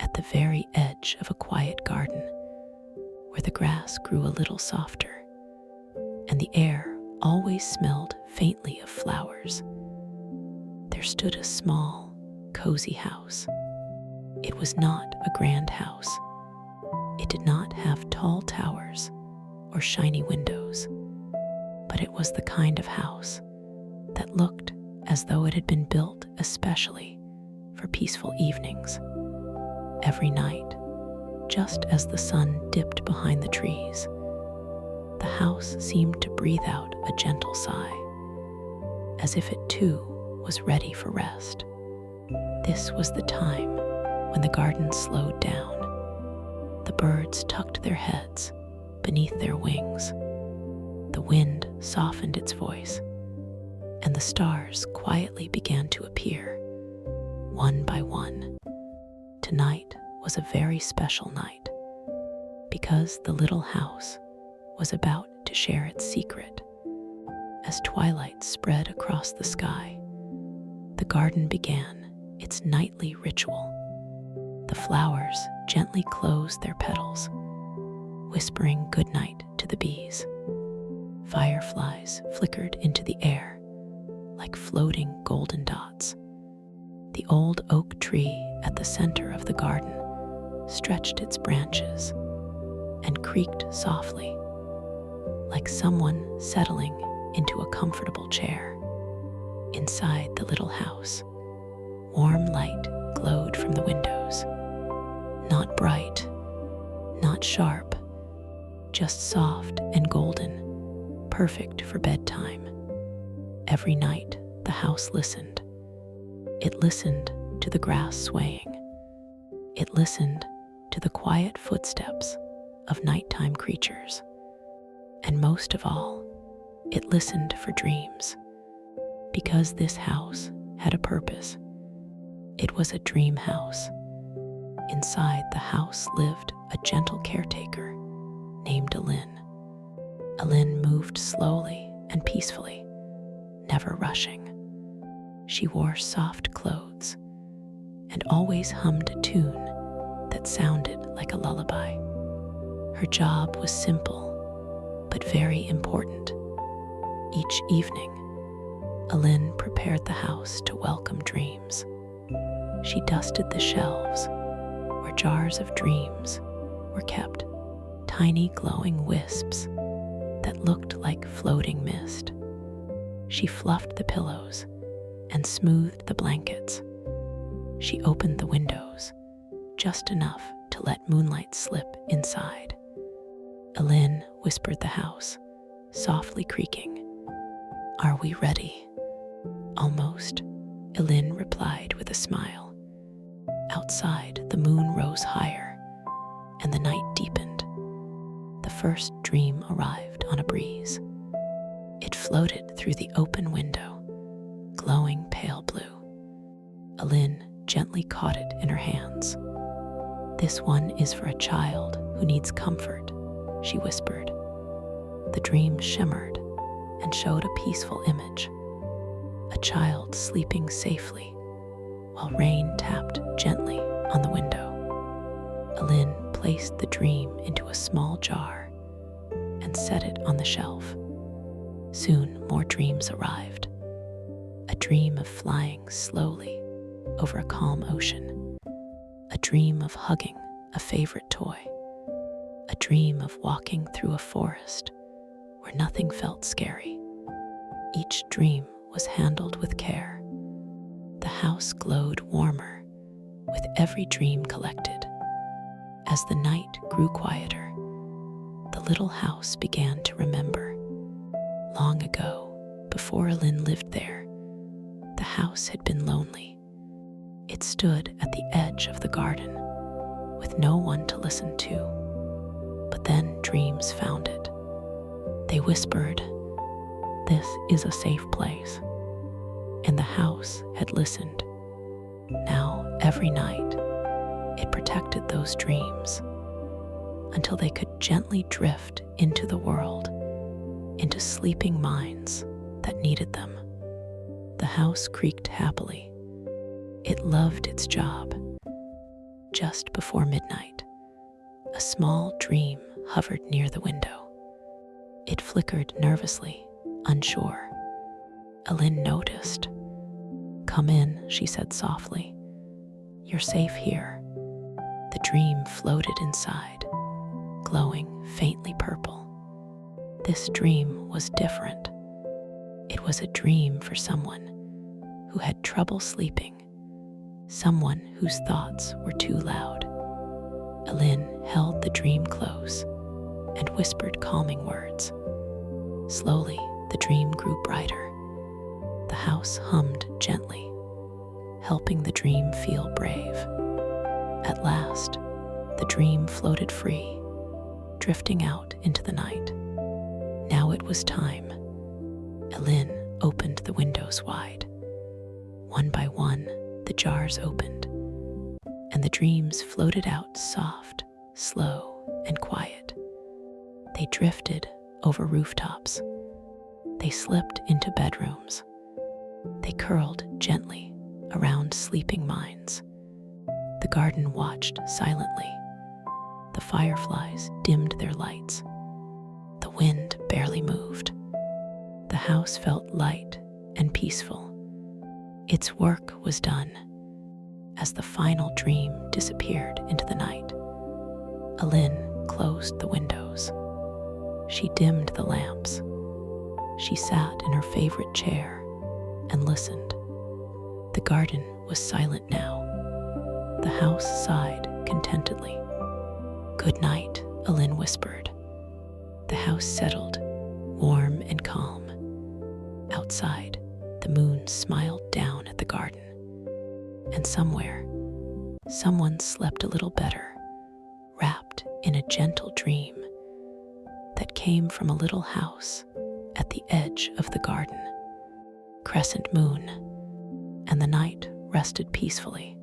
at the very edge of a quiet garden where the grass grew a little softer and the air always smelled faintly of flowers, there stood a small, cozy house. It was not a grand house. It did not have tall towers or shiny windows, but it was the kind of house that looked as though it had been built especially for peaceful evenings. Every night, just as the sun dipped behind the trees, the house seemed to breathe out a gentle sigh, as if it too was ready for rest. This was the time when the garden slowed down. The birds tucked their heads beneath their wings. The wind softened its voice, and the stars quietly began to appear, one by one. Tonight was a very special night, because the little house was about to share its secret. As twilight spread across the sky, the garden began its nightly ritual. The flowers gently closed their petals, whispering goodnight to the bees. Fireflies flickered into the air like floating golden dots. The old oak tree at the center of the garden stretched its branches and creaked softly, like someone settling into a comfortable chair. Inside the little house, warm light glowed from the windows. Not bright, not sharp, just soft and golden, perfect for bedtime. Every night, the house listened. It listened to the grass swaying. It listened to the quiet footsteps of nighttime creatures. And most of all, it listened for dreams, because this house had a purpose. It was a dream house. Inside the house lived a gentle caretaker named Alin. Alin moved slowly and peacefully, never rushing. She wore soft clothes and always hummed a tune that sounded like a lullaby. Her job was simple, but very important. Each evening, Alin prepared the house to welcome dreams. She dusted the shelves where jars of dreams were kept, tiny glowing wisps that looked like floating mist. She fluffed the pillows and smoothed the blankets. She opened the windows just enough to let moonlight slip inside. Alin whispered the house, softly creaking. "Are we ready?" "Almost," Alin replied with a smile. Outside, the moon rose higher, and the night deepened. The first dream arrived on a breeze. It floated through the open window, glowing pale blue. Alin gently caught it in her hands. "This one is for a child who needs comfort," she whispered. The dream shimmered and showed a peaceful image, a child sleeping safely while rain tapped gently on the window. Alin placed the dream into a small jar and set it on the shelf. Soon more dreams arrived. A dream of flying slowly over a calm ocean, a dream of hugging a favorite toy, a dream of walking through a forest where nothing felt scary. Each dream was handled with care. The house glowed warmer with every dream collected. As the night grew quieter, the little house began to remember. Long ago, before Alin lived there, the house had been lonely. It stood at the edge of the garden, with no one to listen to. But then dreams found it. They whispered, "This is a safe place." And the house had listened. Now, every night, it protected those dreams until they could gently drift into the world, into sleeping minds that needed them. The house creaked happily. It loved its job, Just before midnight, a small dream hovered near the window. It flickered nervously, unsure. Aline noticed. "Come in," she said softly. "You're safe here." The dream floated inside, glowing faintly purple. This dream was different. It was a dream for someone who had trouble sleeping, someone whose thoughts were too loud. Aline held the dream close and whispered calming words. Slowly, the dream grew brighter. The house hummed gently, helping the dream feel brave. At last, the dream floated free, drifting out into the night. Now it was time. Aline opened the windows wide. One by one, the jars opened, and the dreams floated out soft, slow, and quiet. They drifted over rooftops. They slipped into bedrooms. They curled gently around sleeping minds. The garden watched silently. The fireflies dimmed their lights. The wind barely moved. The house felt light and peaceful. Its work was done. As the final dream disappeared into the night, Aline closed the windows. She dimmed the lamps. She sat in her favorite chair and listened. The garden was silent now. The house sighed contentedly. "Good night," Aline whispered. The house settled, warm and calm. Outside, the moon smiled down at the garden. And somewhere, someone slept a little better, wrapped in a gentle dream that came from a little house at the edge of the garden. Crescent moon, and the night rested peacefully.